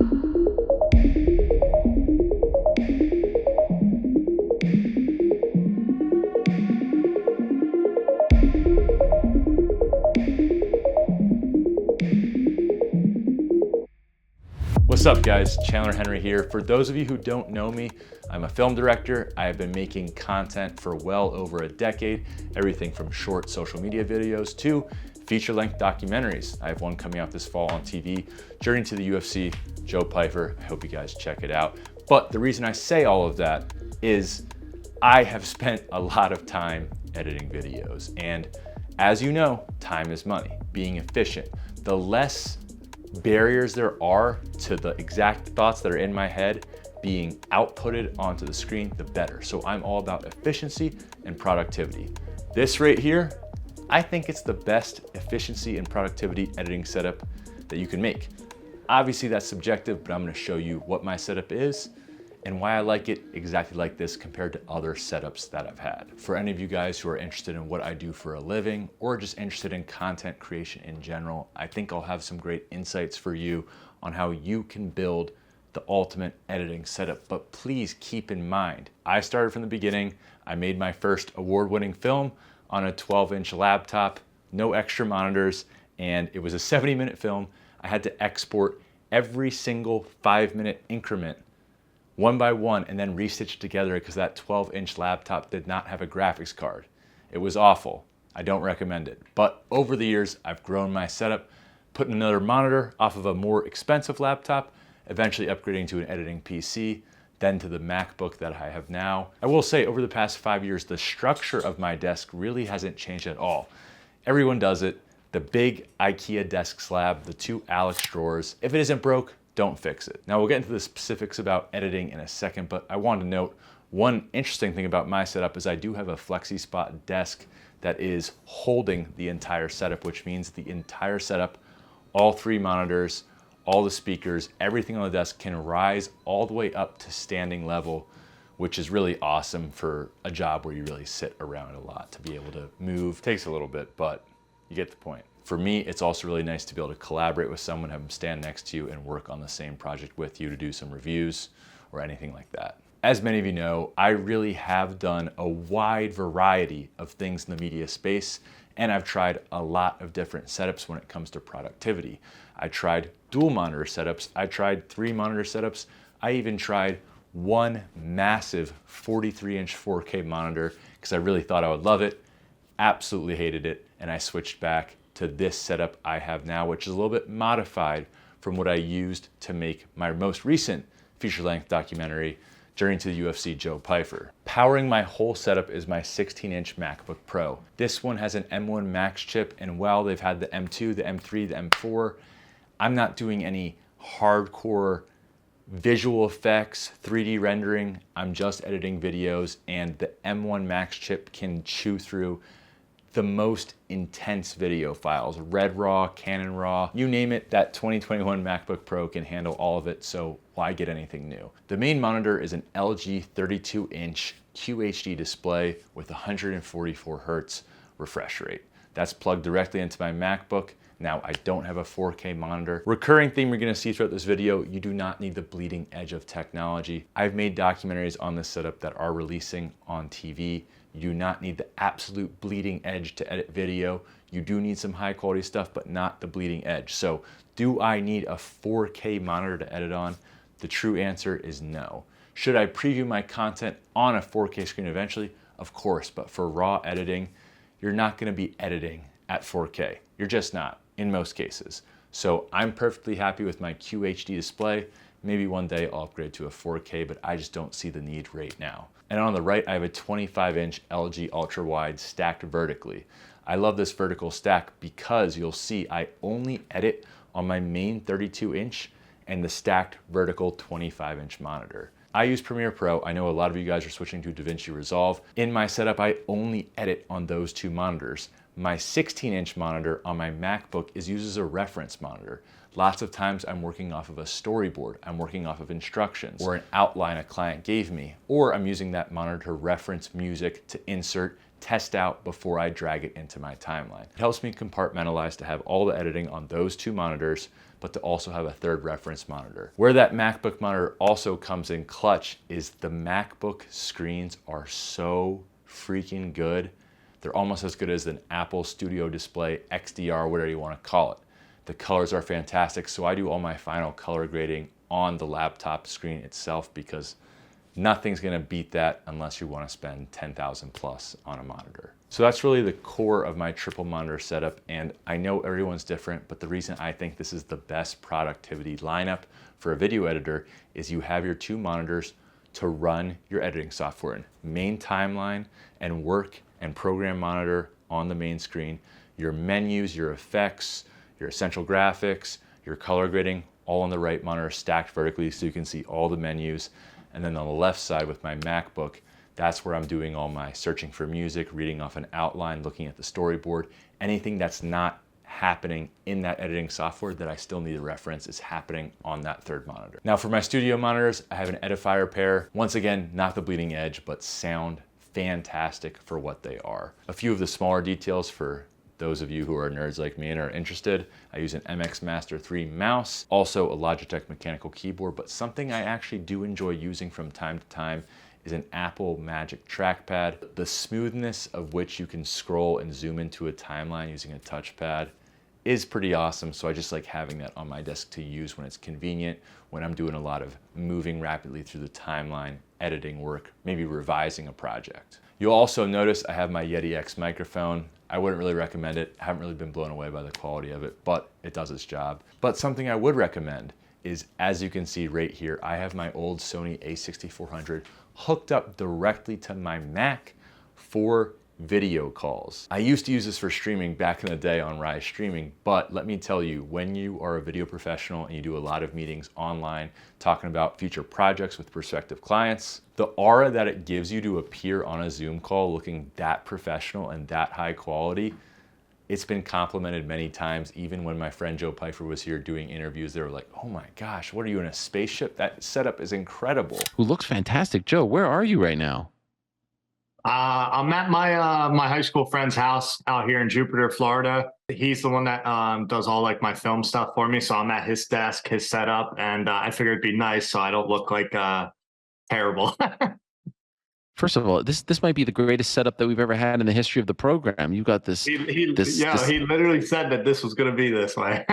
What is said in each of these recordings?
What's up guys, Chandler Henry here. For those of you who don't know me, I'm a film director. I have been making content for well over a decade, everything from short social media videos to feature-length documentaries. I have one coming out this fall on TV, Journey to the UFC, Joe Pyfer. I hope you guys check it out. But the reason I say all of that is I have spent a lot of time editing videos. And as you know, time is money. Being efficient, the less barriers there are to the exact thoughts that are in my head being outputted onto the screen, the better. So I'm all about efficiency and productivity. This right here, I think it's the best efficiency and productivity editing setup that you can make. Obviously that's subjective, but I'm gonna show you what my setup is and why I like it exactly like this compared to other setups that I've had. For any of you guys who are interested in what I do for a living or just interested in content creation in general, I think I'll have some great insights for you on how you can build the ultimate editing setup. But please keep in mind, I started from the beginning. I made my first award-winning film on a 12-inch laptop, no extra monitors, and it was a 70-minute film. I had to export every single 5-minute increment one by one and then restitch together because that 12-inch laptop did not have a graphics card. It was awful. I don't recommend it. But over the years, I've grown my setup, put another monitor off of a more expensive laptop, eventually upgrading to an editing PC, then to the MacBook that I have now. I will say over the past 5 years, the structure of my desk really hasn't changed at all. Everyone does it. The big IKEA desk slab, the 2 Alex drawers. If it isn't broke, don't fix it. Now we'll get into the specifics about editing in a second, but I wanted to note one interesting thing about my setup is I do have a FlexiSpot desk that is holding the entire setup, which means the entire setup, all 3 monitors, all the speakers, everything on the desk can rise all the way up to standing level, which is really awesome for a job where you really sit around a lot. To be able to move takes a little bit, but you get the point. For me, it's also really nice to be able to collaborate with someone, have them stand next to you and work on the same project with you to do some reviews or anything like that. As many of you know, I really have done a wide variety of things in the media space, and I've tried a lot of different setups when it comes to productivity. I tried dual monitor setups, I tried 3 monitor setups, I even tried one massive 43-inch 4K monitor because I really thought I would love it, absolutely hated it, and I switched back to this setup I have now, which is a little bit modified from what I used to make my most recent feature-length documentary, Journey to the UFC, Joe Pyfer. Powering my whole setup is my 16-inch MacBook Pro. This one has an M1 Max chip, and while they've had the M2, the M3, the M4, I'm not doing any hardcore visual effects, 3D rendering. I'm just editing videos, and the M1 Max chip can chew through the most intense video files, Red Raw, Canon Raw, you name it, that 2021 MacBook Pro can handle all of it, so why get anything new? The main monitor is an LG 32-inch QHD display with 144 Hertz refresh rate. That's plugged directly into my MacBook. Now, I don't have a 4K monitor. Recurring theme you're gonna see throughout this video, you do not need the bleeding edge of technology. I've made documentaries on this setup that are releasing on TV. You do not need the absolute bleeding edge to edit video. You do need some high quality stuff, but not the bleeding edge. So do I need a 4K monitor to edit on? The true answer is no. Should I preview my content on a 4K screen eventually? Of course, but for raw editing, you're not gonna be editing at 4K. You're just not, in most cases. So I'm perfectly happy with my QHD display. Maybe one day I'll upgrade to a 4K, but I just don't see the need right now. And on the right, I have a 25-inch LG ultra wide stacked vertically. I love this vertical stack because you'll see I only edit on my main 32-inch and the stacked vertical 25-inch monitor. I use Premiere Pro. I know a lot of you guys are switching to DaVinci Resolve. In my setup, I only edit on those 2 monitors. My 16-inch monitor on my MacBook is used as a reference monitor. Lots of times I'm working off of a storyboard, I'm working off of instructions, or an outline a client gave me, or I'm using that monitor to reference music to insert, test out before I drag it into my timeline. It helps me compartmentalize to have all the editing on those two monitors, but to also have a third reference monitor. Where that MacBook monitor also comes in clutch is the MacBook screens are so freaking good. They're almost as good as an Apple Studio Display, XDR, whatever you want to call it. The colors are fantastic, so I do all my final color grading on the laptop screen itself because nothing's gonna beat that unless you wanna spend 10,000 plus on a monitor. So that's really the core of my triple monitor setup, and I know everyone's different, but the reason I think this is the best productivity lineup for a video editor is you have your two monitors to run your editing software in. Main timeline and work and program monitor on the main screen, your menus, your effects, your essential graphics, your color grading, all on the right monitor stacked vertically so you can see all the menus. And then on the left side with my MacBook, that's where I'm doing all my searching for music, reading off an outline, looking at the storyboard. Anything that's not happening in that editing software that I still need to reference is happening on that third monitor. Now for my studio monitors, I have an Edifier pair. Once again, not the bleeding edge, but sound fantastic for what they are. A few of the smaller details for those of you who are nerds like me and are interested, I use an MX Master 3 mouse, also a Logitech mechanical keyboard, but something I actually do enjoy using from time to time is an Apple Magic trackpad. The smoothness of which you can scroll and zoom into a timeline using a touchpad is pretty awesome, so I just like having that on my desk to use when it's convenient, when I'm doing a lot of moving rapidly through the timeline, editing work, maybe revising a project. You'll also notice I have my Yeti X microphone. I wouldn't really recommend it. I haven't really been blown away by the quality of it, but it does its job. But something I would recommend is, as you can see right here, I have my old Sony a6400 hooked up directly to my Mac for video calls. I used to use this for streaming back in the day on Rise Streaming, but let me tell you, when you are a video professional and you do a lot of meetings online talking about future projects with prospective clients, the aura that it gives you to appear on a Zoom call looking that professional and that high quality, it's been complimented many times. Even when my friend Joe Pfeiffer was here doing interviews, they were like, oh my gosh, what are you, in a spaceship? That setup is incredible. Who looks fantastic. Joe, where are you right now? I'm at my high school friend's house out here in Jupiter, Florida. He's the one that does all like my film stuff for me. So I'm at his desk, his setup, and I figured it'd be nice so I don't look like terrible. First of all, this might be the greatest setup that we've ever had in the history of the program. You got this. He literally said that this was going to be this way.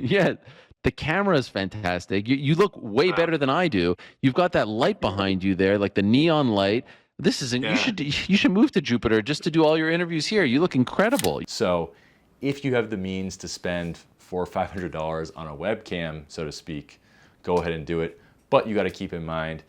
Yeah, the camera is fantastic. You look way better than I do. You've got that light behind you there, like the neon light. This isn't. Yeah. You should move to Jupiter just to do all your interviews here. You look incredible. So, if you have the means to spend $400 or $500 on a webcam, so to speak, go ahead and do it. But you got to keep in mind,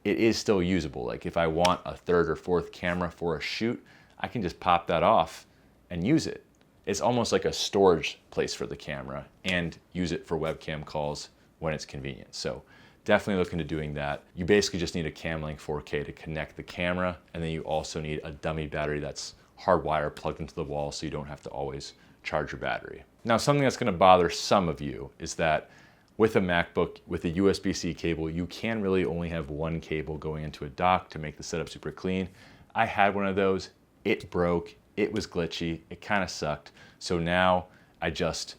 it is still usable. Like if I want a third or fourth camera for a shoot, I can just pop that off and use it. It's almost like a storage place for the camera and use it for webcam calls when it's convenient. So definitely look into doing that. You basically just need a Camlink 4K to connect the camera, and then you also need a dummy battery that's hardwired plugged into the wall so you don't have to always charge your battery. Now, something that's going to bother some of you is that with a MacBook, with a USB-C cable, you can really only have one cable going into a dock to make the setup super clean. I had one of those, it broke, it was glitchy, it kind of sucked. So now I just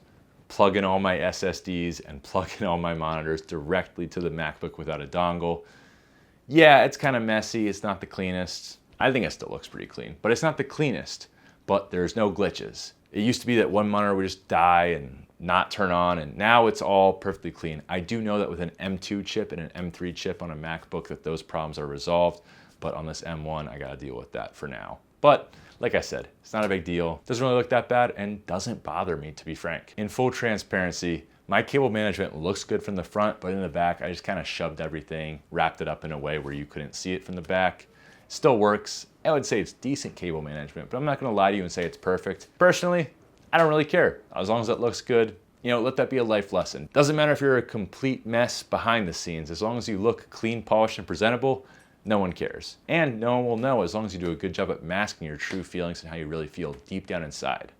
plug in all my SSDs and plug in all my monitors directly to the MacBook without a dongle. Yeah, it's kind of messy, it's not the cleanest. I think it still looks pretty clean, but it's not the cleanest, but there's no glitches. It used to be that one monitor would just die and not turn on, and now it's all perfectly clean. I do know that with an M2 chip and an M3 chip on a MacBook that those problems are resolved, but on this M1, I gotta deal with that for now. But like I said, it's not a big deal. Doesn't really look that bad and doesn't bother me, to be frank. In full transparency, my cable management looks good from the front, but in the back, I just kind of shoved everything, wrapped it up in a way where you couldn't see it from the back. Still works. I would say it's decent cable management, but I'm not gonna lie to you and say it's perfect. Personally, I don't really care. As long as it looks good, you know, let that be a life lesson. Doesn't matter if you're a complete mess behind the scenes. As long as you look clean, polished, and presentable, no one cares. And no one will know as long as you do a good job at masking your true feelings and how you really feel deep down inside.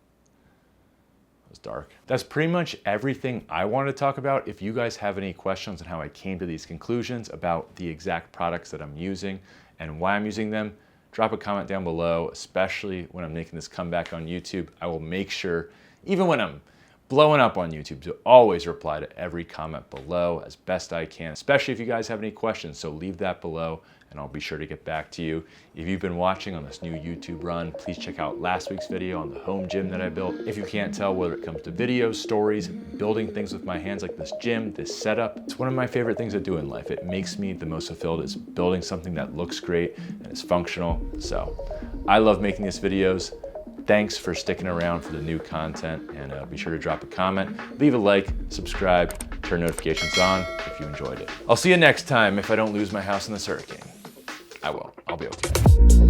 It was dark. That's pretty much everything I wanted to talk about. If you guys have any questions on how I came to these conclusions about the exact products that I'm using and why I'm using them, drop a comment down below, especially when I'm making this comeback on YouTube. I will make sure, even when I'm blowing up on YouTube, to always reply to every comment below as best I can, especially if you guys have any questions. So leave that below and I'll be sure to get back to you. If you've been watching on this new YouTube run, please check out last week's video on the home gym that I built. If you can't tell, whether it comes to videos, stories, building things with my hands like this gym, this setup, it's one of my favorite things to do in life. It makes me the most fulfilled is building something that looks great and is functional. So I love making these videos. Thanks for sticking around for the new content, and be sure to drop a comment, leave a like, subscribe, turn notifications on if you enjoyed it. I'll see you next time if I don't lose my house in this hurricane. I will. I'll be okay.